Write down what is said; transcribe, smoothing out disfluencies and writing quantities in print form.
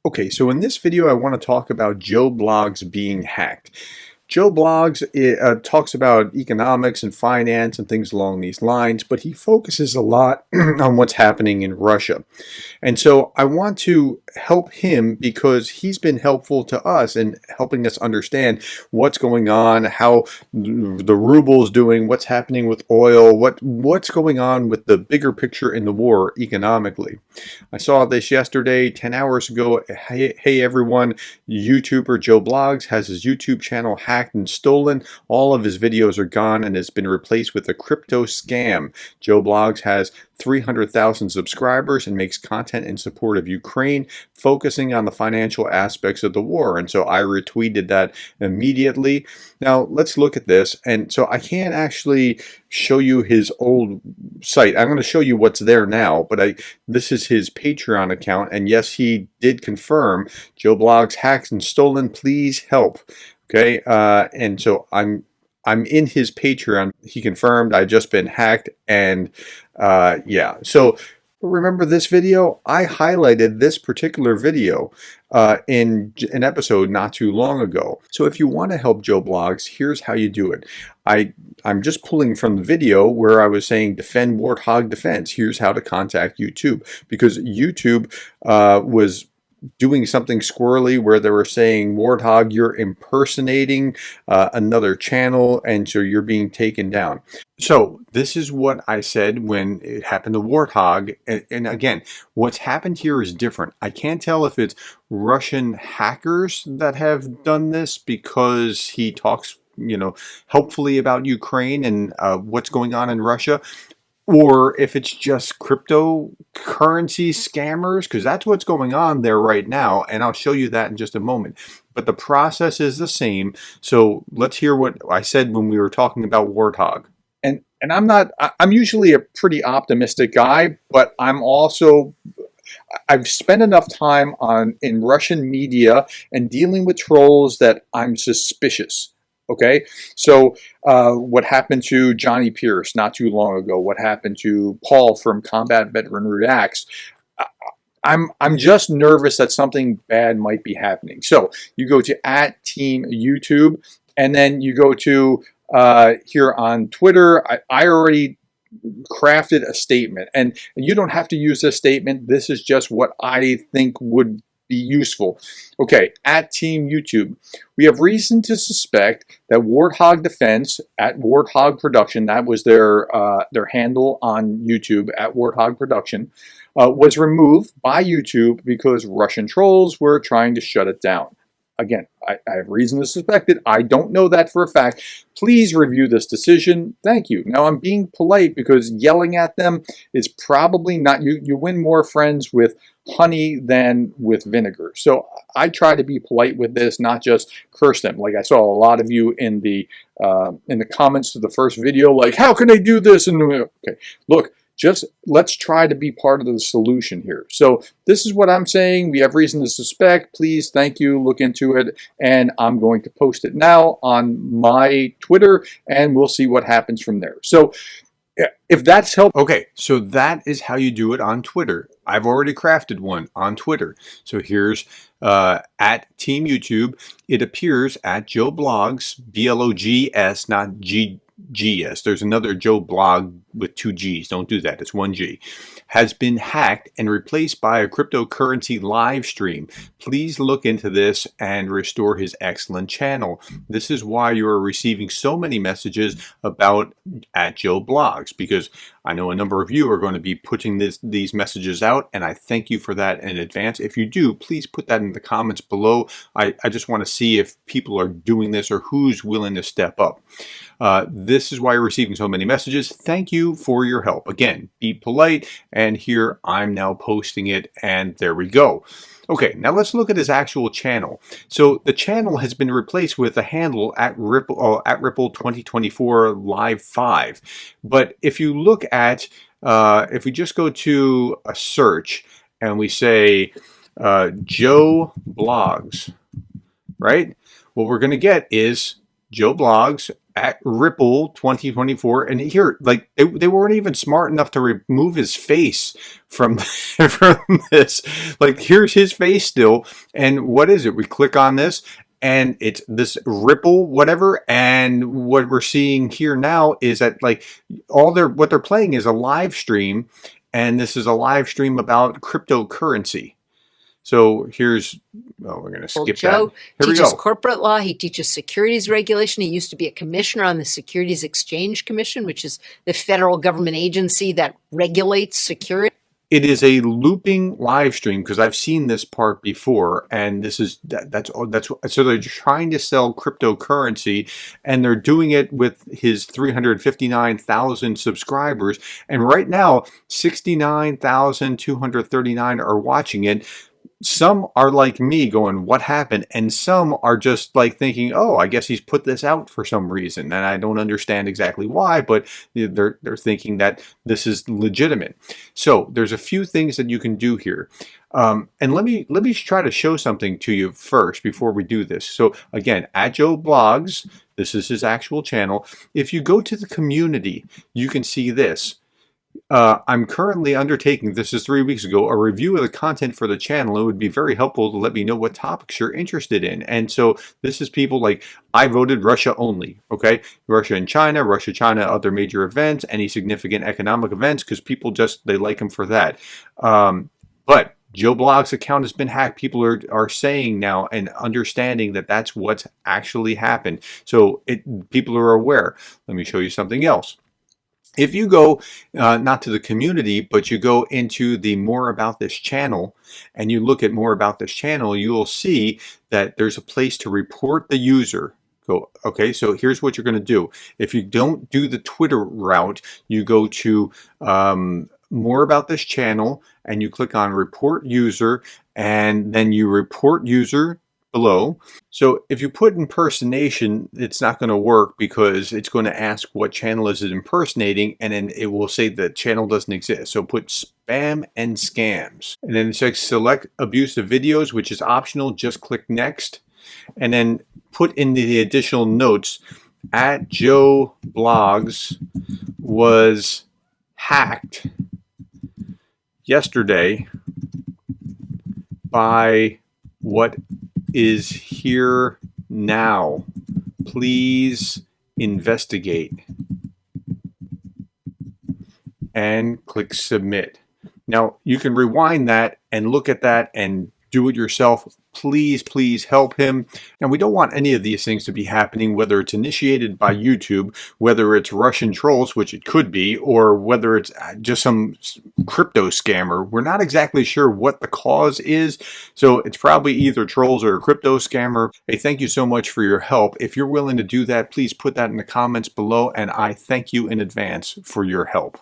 Okay, so in this video, I want to talk about Joe Bloggs being hacked. Joe Bloggs talks about economics and finance and things along these lines, but he focuses a lot on what's happening in Russia. And so I want to help him because he's been helpful to us in helping us understand what's going on, how the ruble's doing, what's happening with oil, what's going on with the bigger picture in the war economically. I saw this yesterday, 10 hours ago. Hey everyone, YouTuber Joe Bloggs has his YouTube channel hacked and stolen. All of his videos are gone and has been replaced with a crypto scam. Joe Bloggs has 300,000 subscribers and makes content in support of Ukraine, focusing on the financial aspects of the war. And so I retweeted that immediately. Now let's look at this. And so I can't actually show you his old site. I'm going to show you what's there now, but this is his Patreon account. And yes, he did confirm Joe Bloggs hacked and stolen. Please help. Okay. And so I'm in his Patreon. He confirmed I just been hacked, and yeah. So remember this video? I highlighted this particular video in an episode not too long ago. So if you want to help Joe Bloggs, here's how you do it. I'm just pulling from the video where I was saying defend Warthog defense. Here's how to contact YouTube, because YouTube was doing something squirrely where they were saying, Warthog, you're impersonating another channel, and so you're being taken down. So this is what I said when it happened to Warthog. And again, what's happened here is different. I can't tell if it's Russian hackers that have done this because he talks, helpfully about Ukraine and what's going on in Russia, or if it's just cryptocurrency scammers, because that's what's going on there right now, and I'll show you that in just a moment. But the process is the same. So let's hear what I said when we were talking about Warthog. And I'm usually a pretty optimistic guy, but I've spent enough time in Russian media and dealing with trolls that I'm suspicious. Okay, so what happened to Johnny Pierce not too long ago? What happened to Paul from Combat Veteran Reacts? I'm just nervous that something bad might be happening. So you go to @TeamYouTube, and then you go to here on Twitter. I already crafted a statement, and you don't have to use this statement. This is just what I think would be useful. Okay, @TeamYouTube, we have reason to suspect that Warthog Defense at Warthog Production, that was their handle on YouTube, at Warthog Production, was removed by YouTube because Russian trolls were trying to shut it down. Again, I have reason to suspect it. I don't know that for a fact. Please review this decision. Thank you. Now, I'm being polite because yelling at them is probably not, you win more friends with honey than with vinegar. So I try to be polite with this, not just curse them. Like I saw a lot of you in the comments to the first video, like, how can they do this? And okay, look, just let's try to be part of the solution here. So this is what I'm saying. We have reason to suspect. Please, thank you, look into it. And I'm going to post it now on my Twitter, and we'll see what happens from there. So if that's helpful. Okay, so that is how you do it on Twitter. I've already crafted one on Twitter. So here's @TeamYouTube. It appears at Joe Bloggs, BLOGS, not GS. There's another Joe Blog with 2 G's. Don't do that. It's 1 G. Has been hacked and replaced by a cryptocurrency live stream. Please look into this and restore his excellent channel. This is why you are receiving so many messages about @Joe Bloggs, because I know a number of you are going to be putting these messages out, and I thank you for that in advance. If you do, please put that in the comments below. I just want to see if people are doing this or who's willing to step up. This is why you're receiving so many messages. Thank you for your help. Again, be polite, and here I'm now posting it, and there we go. Okay, now let's look at his actual channel. So the channel has been replaced with a handle @Ripple 2024 Live 5. But if you look at, if we just go to a search and we say Joe Bloggs, right? What we're going to get is Joe Bloggs, at Ripple 2024, and here, like, they weren't even smart enough to remove his face from from this. Like, here's his face still, and what is it? We click on this, and it's this Ripple whatever, and what we're seeing here now is that, like, what they're playing is a live stream, and this is a live stream about cryptocurrency. So here's, oh, we're going to skip Joe that. Here we teaches go. corporate law. He teaches securities regulation. He used to be a commissioner on the Securities Exchange Commission, which is the federal government agency that regulates security. It is a looping live stream because I've seen this part before, and this is that's so they're trying to sell cryptocurrency, and they're doing it with his 359,000 subscribers, and right now 69,239 are watching it. Some are like me going, what happened? And some are just like thinking, oh, I guess he's put this out for some reason. And I don't understand exactly why, but they're thinking that this is legitimate. So there's a few things that you can do here. And let me try to show something to you first before we do this. So again, at Joe Blogs, this is his actual channel. If you go to the community, you can see this. I'm currently undertaking, this is 3 weeks ago, a review of the content for the channel. It would be very helpful to let me know what topics you're interested in. And so this is people like, I voted Russia only, okay? Russia and China, Russia, China, other major events, any significant economic events, because people just, they like them for that. But Joe Blogs' account has been hacked. People are saying now and understanding that that's what's actually happened. So people are aware. Let me show you something else. If you go not to the community, but you go into the more about this channel and you look at more about this channel, you will see that there's a place to report the user. Okay, so here's what you're going to do. If you don't do the Twitter route, you go to more about this channel and you click on report user, and then you report user below. So if you put impersonation, it's not going to work because it's going to ask what channel is it impersonating, and then it will say the channel doesn't exist. So put spam and scams, and then it says select abusive videos, which is optional. Just click next, and then put in the additional notes at Joe Blogs was hacked yesterday by what is here now. Please investigate. And click submit. Now you can rewind that and look at that and do it yourself. Please, please help him. And we don't want any of these things to be happening, whether it's initiated by YouTube, whether it's Russian trolls, which it could be, or whether it's just some crypto scammer. We're not exactly sure what the cause is. So it's probably either trolls or a crypto scammer. Hey, thank you so much for your help. If you're willing to do that, please put that in the comments below, and I thank you in advance for your help.